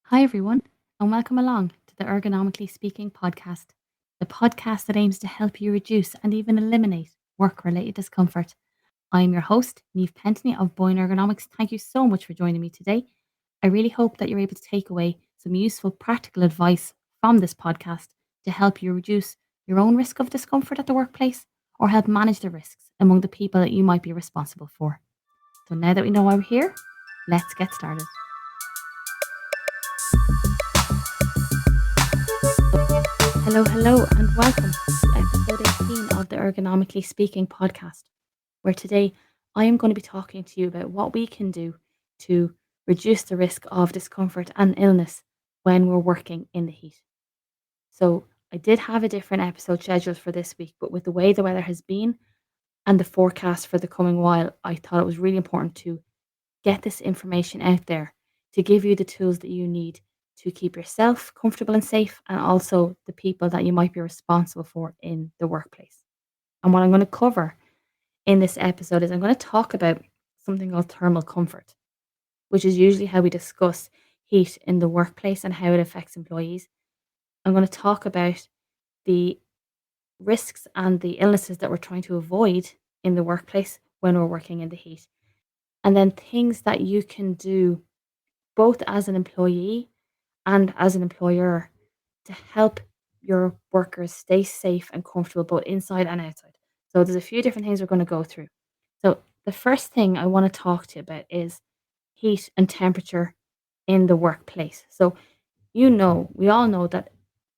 Hi, everyone, and welcome along to the Ergonomically Speaking podcast, the podcast that aims to help you reduce and even eliminate work related discomfort. I am your host, Neve Pentney of Boyne Ergonomics. Thank you so much for joining me today. I really hope that you're able to take away some useful practical advice from this podcast to help you reduce your own risk of discomfort at the workplace or help manage the risks among the people that you might be responsible for. So, now that we know why we're here, let's get started. Hello, and welcome to episode 18 of the Ergonomically Speaking podcast, where today I am going to be talking to you about what we can do to reduce the risk of discomfort and illness when we're working in the heat. So, I did have a different episode scheduled for this week, but with the way the weather has been and the forecast for the coming while, I thought it was really important to get this information out there to give you the tools that you need to keep yourself comfortable and safe, and also the people that you might be responsible for in the workplace. And what I'm going to cover in this episode is I'm going to talk about something called thermal comfort, which is usually how we discuss heat in the workplace and how it affects employees. I'm going to talk about the risks and the illnesses that we're trying to avoid in the workplace when we're working in the heat. And then things that you can do both as an employee and as an employer to help your workers stay safe and comfortable both inside and outside. So there's a few different things we're going to go through. So the first thing I want to talk to you about is heat and temperature in the workplace. So we all know that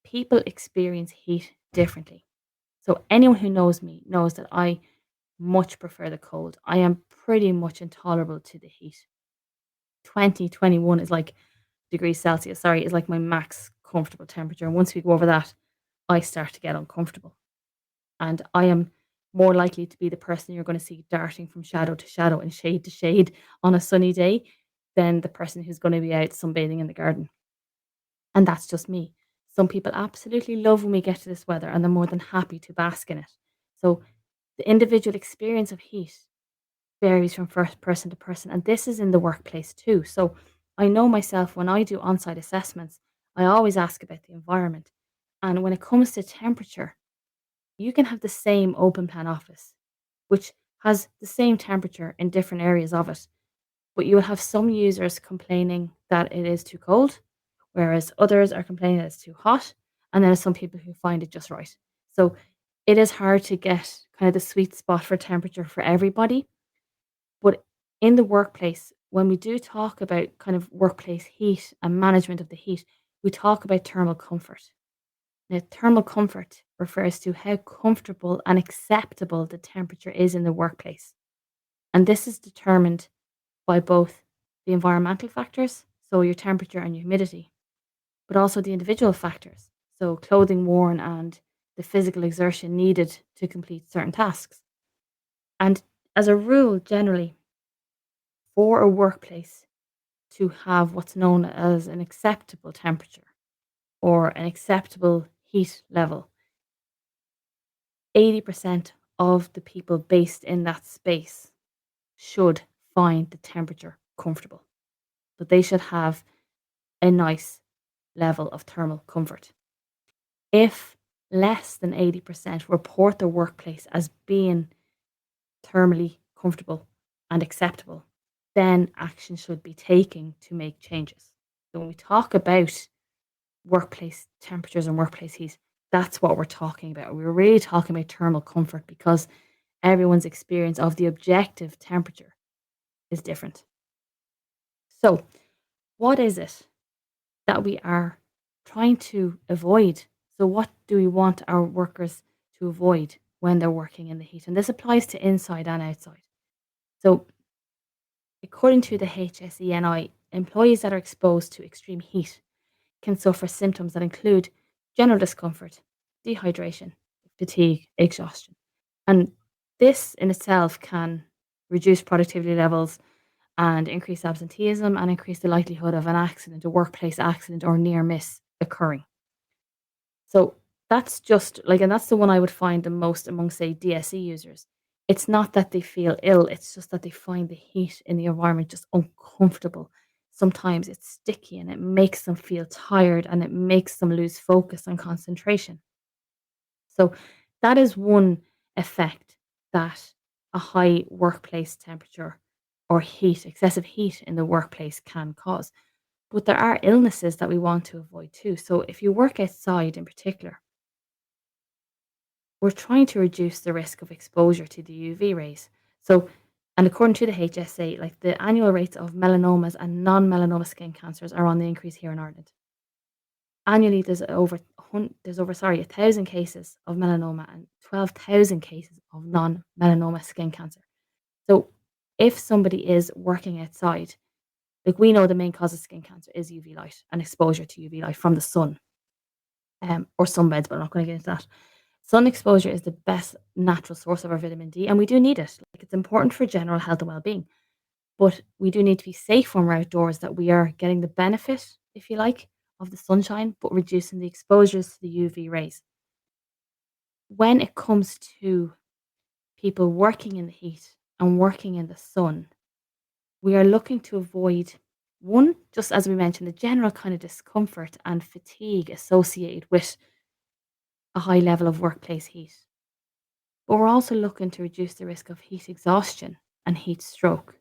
people experience heat differently. So anyone who knows me knows that I much prefer the cold. I am pretty much intolerable to the heat. 2021 is like degrees Celsius, sorry, is like my max comfortable temperature. And once we go over that, I start to get uncomfortable. And I am more likely to be the person you're going to see darting from shadow to shadow and shade to shade on a sunny day than the person who's going to be out sunbathing in the garden. And that's just me. Some people absolutely love when we get to this weather and they're more than happy to bask in it. So the individual experience of heat varies from first person to person. And this is in the workplace too. So I know myself when I do on site assessments, I always ask about the environment. And when it comes to temperature, you can have the same open plan office, which has the same temperature in different areas of it. But you will have some users complaining that it is too cold, whereas others are complaining that it's too hot. And then there's some people who find it just right. So it is hard to get kind of the sweet spot for temperature for everybody. But in the workplace, when we do talk about kind of workplace heat and management of the heat, we talk about thermal comfort. Now, thermal comfort refers to how comfortable and acceptable the temperature is in the workplace. And this is determined by both the environmental factors, so your temperature and your humidity, but also the individual factors, so clothing worn and the physical exertion needed to complete certain tasks. And as a rule, generally, for a workplace to have what's known as an acceptable temperature or an acceptable heat level, 80% of the people based in that space should find the temperature comfortable. But they should have a nice level of thermal comfort. If less than 80% report their workplace as being thermally comfortable and acceptable, then action should be taken to make changes. So when we talk about workplace temperatures and workplace heat, that's what we're talking about. We're really talking about thermal comfort because everyone's experience of the objective temperature is different. So, what is it that we are trying to avoid? So, what do we want our workers to avoid when they're working in the heat? And this applies to inside and outside. So, according to the HSENI, employees that are exposed to extreme heat can suffer symptoms that include general discomfort, dehydration, fatigue, exhaustion. And this in itself can reduce productivity levels and increase absenteeism and increase the likelihood of an accident, a workplace accident or near miss occurring. So that's just like, and that's the one I would find the most among, say, DSE users. It's not that they feel ill, it's just that they find the heat in the environment just uncomfortable. sometimes it's sticky and it makes them feel tired and it makes them lose focus and concentration. So that is one effect that a high workplace temperature or heat, excessive heat in the workplace can cause. But there are illnesses that we want to avoid too. So if you work outside in particular, we're trying to reduce the risk of exposure to the UV rays. So, and according to the HSA, like the annual rates of melanomas and non-melanoma skin cancers are on the increase here in Ireland. Annually, there's over 1,000 cases of melanoma and 12,000 cases of non-melanoma skin cancer. So, if somebody is working outside, like we know the main cause of skin cancer is UV light and exposure to UV light from the sun, or sunbeds, but I'm not going to get into that. Sun exposure is the best natural source of our vitamin D, and we do need it. Like it's important for general health and well-being, but we do need to be safe when we're outdoors. That we are getting the benefit, if you like, of the sunshine, but reducing the exposures to the UV rays. When it comes to people working in the heat and working in the sun, we are looking to avoid one, just as we mentioned, the general kind of discomfort and fatigue associated with a high level of workplace heat. But we're also looking to reduce the risk of heat exhaustion and heat stroke.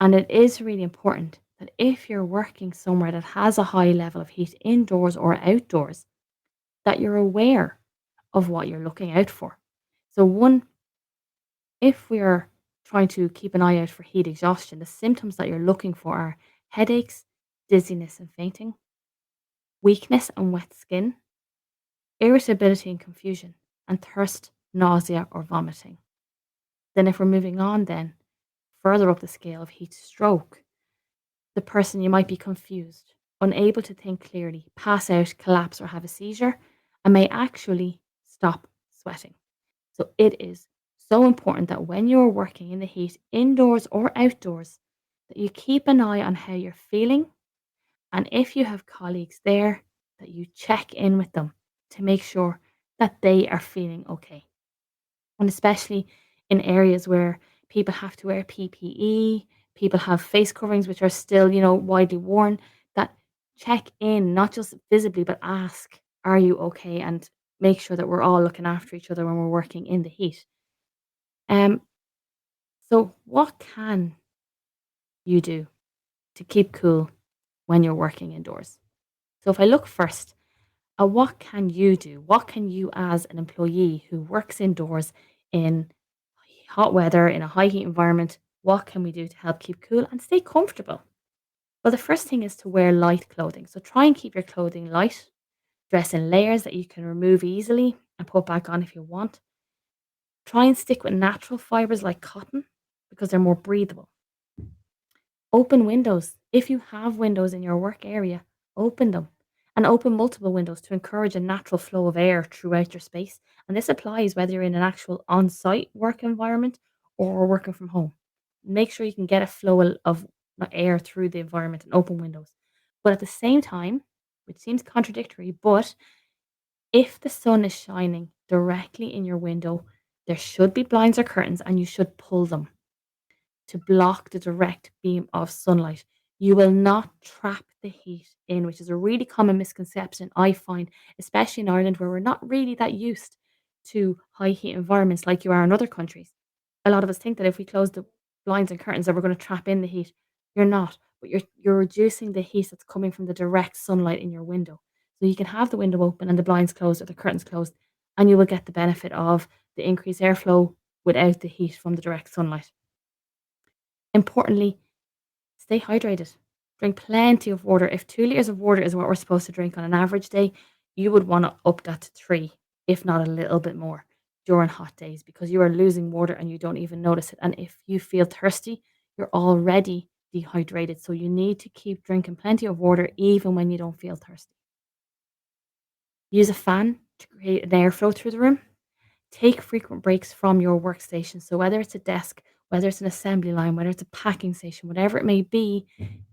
And it is really important that if you're working somewhere that has a high level of heat indoors or outdoors, that you're aware of what you're looking out for. So, one, if we are trying to keep an eye out for heat exhaustion, the symptoms that you're looking for are headaches, dizziness and fainting, weakness and wet skin, irritability and confusion, and thirst, nausea, or vomiting. Then, if we're moving on, then further up the scale of heat stroke, the person you might be confused, unable to think clearly, pass out, collapse, or have a seizure, and may actually stop sweating. So, it is so important that when you're working in the heat, indoors or outdoors, that you keep an eye on how you're feeling. And if you have colleagues there, that you check in with them to make sure that they are feeling okay. And especially in areas where people have to wear PPE, people have face coverings which are still, widely worn, that check in, not just visibly, but ask, are you okay? And make sure that we're all looking after each other when we're working in the heat. Um, so what can you do to keep cool when you're working indoors? So if I look first what can you do? What can you, as an employee who works indoors in hot weather, in a high heat environment, what can we do to help keep cool and stay comfortable? Well, the first thing is to wear light clothing. So try and keep your clothing light, dress in layers that you can remove easily and put back on if you want. Try and stick with natural fibers like cotton because they're more breathable. Open windows. If you have windows in your work area, open them and open multiple windows to encourage a natural flow of air throughout your space. And this applies whether you're in an actual on site work environment or working from home. Make sure you can get a flow of air through the environment and open windows. But at the same time, which seems contradictory, but if the sun is shining directly in your window, there should be blinds or curtains and you should pull them to block the direct beam of sunlight. You will not trap the heat in, which is a really common misconception I find, especially in Ireland, where we're not really that used to high heat environments like you are in other countries. A lot of us think that if we close the blinds and curtains that we're going to trap in the heat. You're not, but you're reducing the heat that's coming from the direct sunlight in your window. So you can have the window open and the blinds closed or the curtains closed, and you will get the benefit of the increased airflow without the heat from the direct sunlight. Importantly, stay hydrated. Drink plenty of water. If 2 liters of water is what we're supposed to drink on an average day, you would want to up that to three, if not a little bit more, during hot days because you are losing water and you don't even notice it. And if you feel thirsty, you're already dehydrated. So you need to keep drinking plenty of water even when you don't feel thirsty. Use a fan to create an airflow through the room. Take frequent breaks from your workstation. So whether it's a desk, whether it's an assembly line, whether it's a packing station, whatever it may be,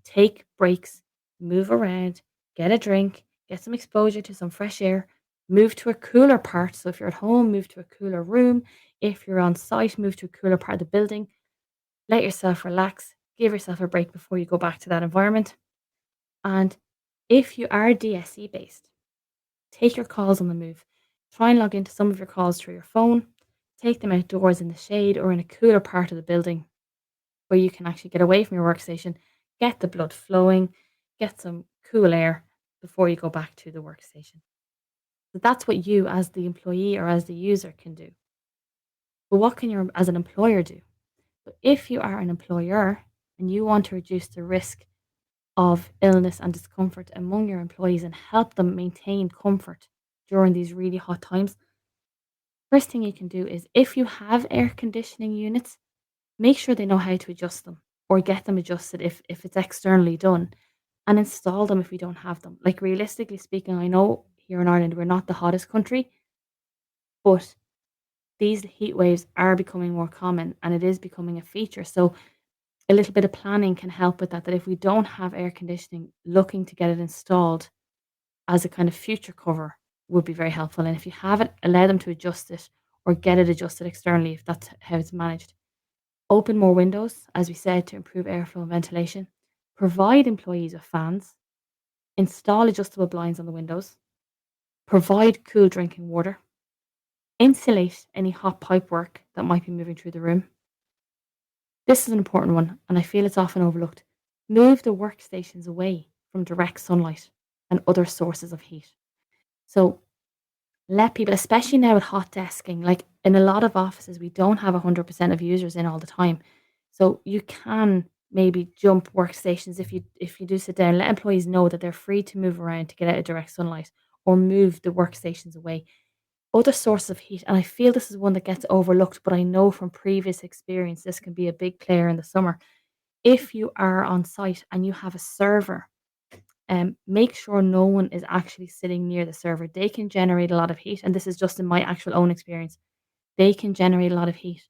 take breaks, move around, get a drink, get some exposure to some fresh air, move to a cooler part. So if you're at home, move to a cooler room. If you're on site, move to a cooler part of the building. Let yourself relax. Give yourself a break before you go back to that environment. And if you are DSE based, take your calls on the move. Try and log into some of your calls through your phone. Take them outdoors in the shade or in a cooler part of the building where you can actually get away from your workstation, get the blood flowing, get some cool air before you go back to the workstation. So that's what you, as the employee or as the user, can do. But what can you, as an employer, do? So if you are an employer and you want to reduce the risk of illness and discomfort among your employees and help them maintain comfort during these really hot times, first thing you can do is if you have air conditioning units, make sure they know how to adjust them or get them adjusted if it's externally done and install them if we don't have them. Like realistically speaking, I know here in Ireland we're not the hottest country, but these heat waves are becoming more common and it is becoming a feature. So a little bit of planning can help with that. That if we don't have air conditioning, looking to get it installed as a kind of future cover would be very helpful. And if you have it, allow them to adjust it or get it adjusted externally if that's how it's managed. Open more windows, as we said, to improve airflow and ventilation. Provide employees with fans. Install adjustable blinds on the windows. Provide cool drinking water. Insulate any hot pipe work that might be moving through the room. This is an important one, and I feel it's often overlooked. Move the workstations away from direct sunlight and other sources of heat. So let people, especially now with hot desking, like in a lot of offices, we don't have 100% of users in all the time. So you can maybe jump workstations if you do sit down. Let employees know that they're free to move around to get out of direct sunlight or move the workstations away. Other sources of heat, and I feel this is one that gets overlooked, but I know from previous experience this can be a big player in the summer. If you are on site and you have a server, make sure no one is actually sitting near the server. They can generate a lot of heat, and this is just in my actual own experience. They can generate a lot of heat.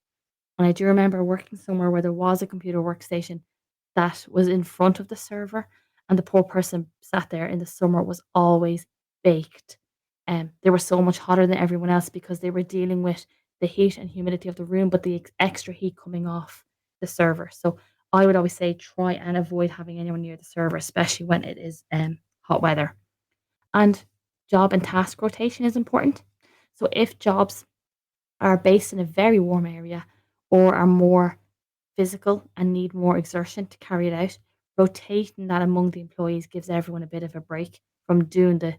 And I do remember working somewhere where there was a computer workstation that was in front of the server, and the poor person sat there in the summer was always baked. They were so much hotter than everyone else because they were dealing with the heat and humidity of the room, but the extra heat coming off the server. So I would always say try and avoid having anyone near the server, especially when it is hot weather. And job and task rotation is important. So if jobs are based in a very warm area or are more physical and need more exertion to carry it out, rotating that among the employees gives everyone a bit of a break from doing the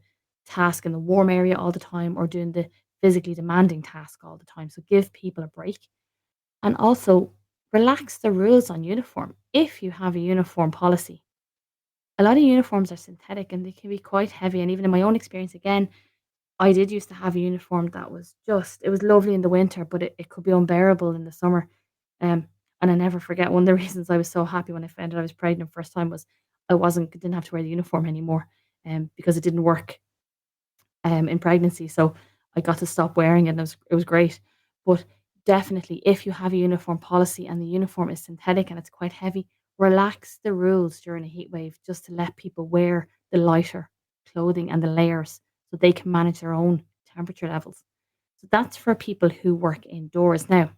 task in the warm area all the time or doing the physically demanding task all the time. So give people a break and also relax the rules on uniform. If you have a uniform policy, a lot of uniforms are synthetic and they can be quite heavy. And even in my own experience, again, I did used to have a uniform that was just it was lovely in the winter, but it could be unbearable in the summer. And I never forget one of the reasons I was so happy when I found out I was pregnant first time was I didn't have to wear the uniform anymore, because it didn't work in pregnancy. So I got to stop wearing it and it was great. But definitely if you have a uniform policy and the uniform is synthetic and it's quite heavy, relax the rules during a heat wave just to let people wear the lighter clothing and the layers so they can manage their own temperature levels. So that's for people who work indoors. Now,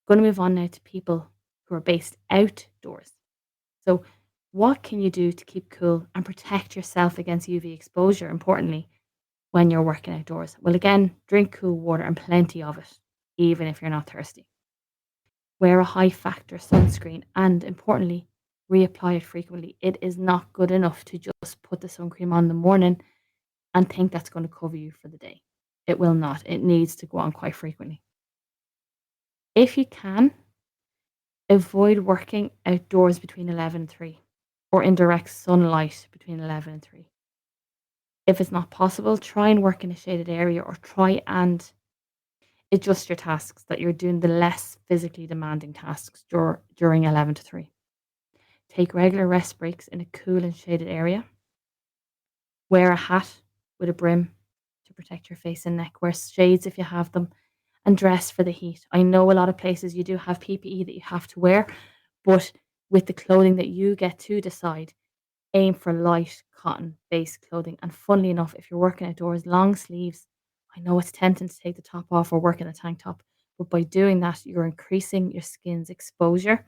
going to move on now to people who are based outdoors. So what can you do to keep cool and protect yourself against UV exposure, importantly, when you're working outdoors? Well, again, drink cool water and plenty of it, even if you're not thirsty. Wear a high factor sunscreen and, importantly, reapply it frequently. It is not good enough to just put the sun cream on in the morning and think that's going to cover you for the day. It will not. It needs to go on quite frequently. If you can, avoid working outdoors between 11 and 3 or in direct sunlight between 11 and 3. If it's not possible, try and work in a shaded area or try and adjust your tasks that you're doing the less physically demanding tasks during 11 to 3. Take regular rest breaks in a cool and shaded area. Wear a hat with a brim to protect your face and neck. Wear shades if you have them and dress for the heat. I know a lot of places you do have PPE that you have to wear, but with the clothing that you get to decide, aim for light cotton based clothing. And funnily enough, if you're working outdoors, long sleeves, I know it's tempting to take the top off or work in a tank top, but by doing that, you're increasing your skin's exposure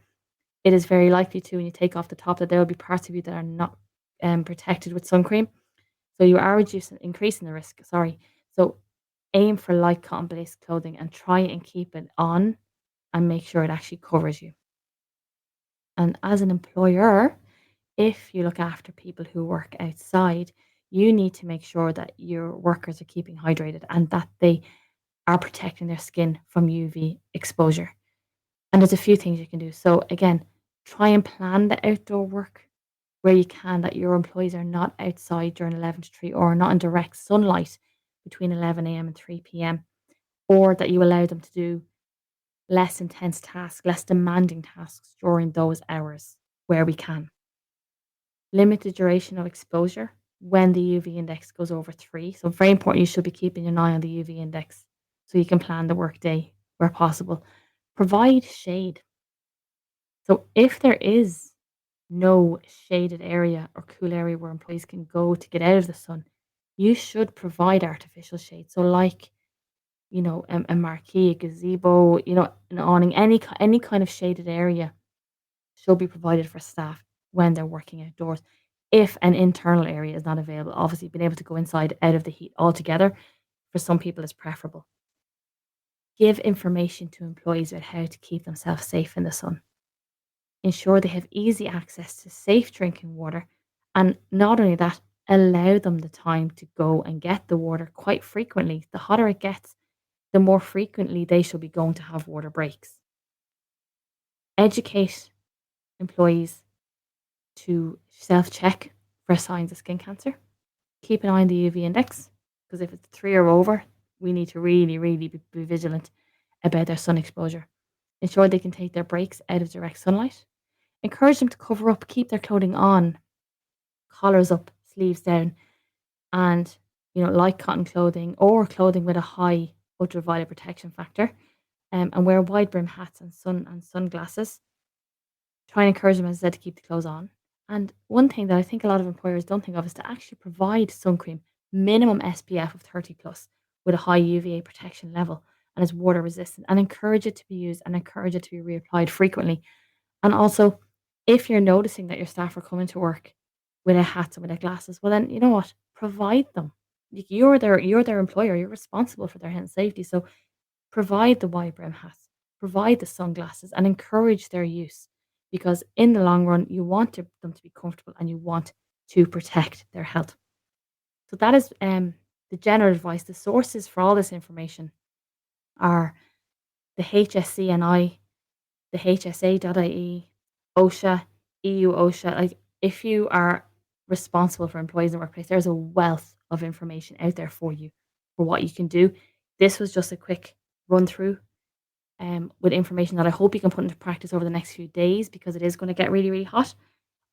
it is very likely to, when you take off the top, that there will be parts of you that are not protected with sun cream. So you are increasing the risk. Sorry. So aim for light cotton based clothing and try and keep it on and make sure it actually covers you. And as an employer, if you look after people who work outside, you need to make sure that your workers are keeping hydrated and that they are protecting their skin from UV exposure. And there's a few things you can do. So again, try and plan the outdoor work where you can, that your employees are not outside during 11 to 3 or not in direct sunlight between 11 a.m. and 3 p.m., or that you allow them to do less intense tasks, less demanding tasks during those hours where we can. Limit the duration of exposure when the UV index goes over 3. So very important, you should be keeping an eye on the UV index so you can plan the workday where possible. Provide shade. So if there is no shaded area or cool area where employees can go to get out of the sun, you should provide artificial shade. So like, a marquee, a gazebo, an awning, any kind of shaded area should be provided for staff when they're working outdoors. If an internal area is not available, obviously being able to go inside out of the heat altogether for some people is preferable. Give information to employees about how to keep themselves safe in the sun. Ensure they have easy access to safe drinking water, and not only that, allow them the time to go and get the water quite frequently. The hotter it gets, the more frequently they should be going to have water breaks. Educate employees to self-check for signs of skin cancer. Keep an eye on the UV index, because if it's 3 or over, we need to really, really be vigilant about their sun exposure. Ensure they can take their breaks out of direct sunlight. Encourage them to cover up, keep their clothing on, collars up, sleeves down, and light cotton clothing or clothing with a high ultraviolet protection factor, and wear wide brim hats and sunglasses. Try and encourage them, as I said, to keep the clothes on. And one thing that I think a lot of employers don't think of is to actually provide sun cream, minimum SPF of 30 plus, with a high UVA protection level and is water resistant, and encourage it to be used and encourage it to be reapplied frequently. And also, if you're noticing that your staff are coming to work without hats and without glasses, well then you know what? Provide them. Like, you're their employer. You're responsible for their health and safety. So provide the wide brim hats, provide the sunglasses, and encourage their use, because in the long run, you want them to be comfortable and you want to protect their health. So that is the general advice. The sources for all this information are the HSCNI, the HSA.ie, OSHA, EU OSHA. Like, if you are responsible for employees in the workplace, there's a wealth of information out there for you for what you can do. This was just a quick run through with information that I hope you can put into practice over the next few days, because it is going to get really, really hot.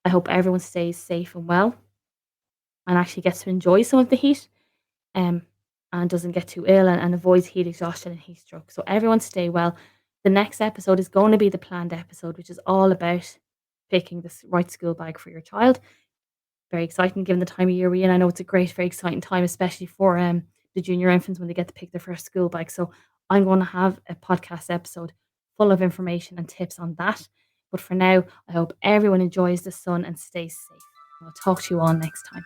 I hope everyone stays safe and well and actually gets to enjoy some of the heat, um, and doesn't get too ill, and avoids heat exhaustion and heat stroke. So everyone stay well. The next episode is going to be the planned episode, which is all about picking the right school bag for your child. Very exciting given the time of year we're in. I know it's a great, very exciting time, especially for the junior infants when they get to pick their first school bag. So I'm going to have a podcast episode full of information and tips on that. But for now, I hope everyone enjoys the sun and stays safe. I'll talk to you all next time.